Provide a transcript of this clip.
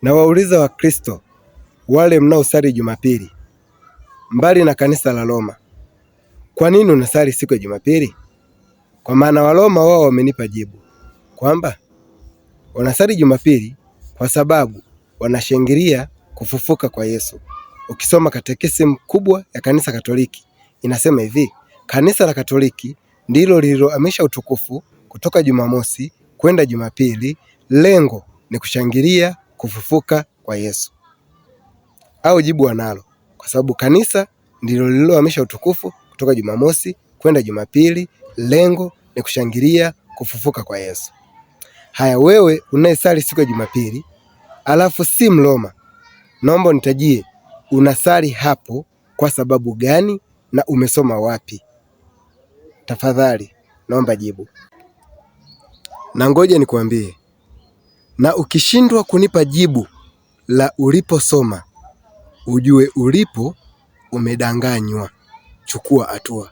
Na wauliza Wakristo wale mnaosali Jumapili mbali na kanisa la Roma, kwa nini unasali siku ya Jumapili? Kwa maana Waroma wao wamenipa jibu kwamba wanasali Jumapili kwa sababu wanashangilia kufufuka kwa Yesu. Ukisoma katekisimu kubwa ya kanisa Katoliki inasema hivi: kanisa la Katoliki ndilo lililohamisha utukufu kutoka Jumamosi kwenda Jumapili. Lengo ni kushangilia kufufuka kwa Yesu. Au jibu wanalo, kwa sababu kanisa ndilo lililohamisha utukufu kutoka Jumamosi kwenda Jumapili. Lengo ni kushangilia kufufuka kwa Yesu. Haya, wewe unayesali siku ya Jumapili alafu si Mroma, naomba unitajie unasali hapo kwa sababu gani na umesoma wapi? Tafadhali naomba jibu. Na ngoja nikuambie, na ukishindwa kunipa jibu la uliposoma, ujue ulipo umedanganywa. Chukua hatua.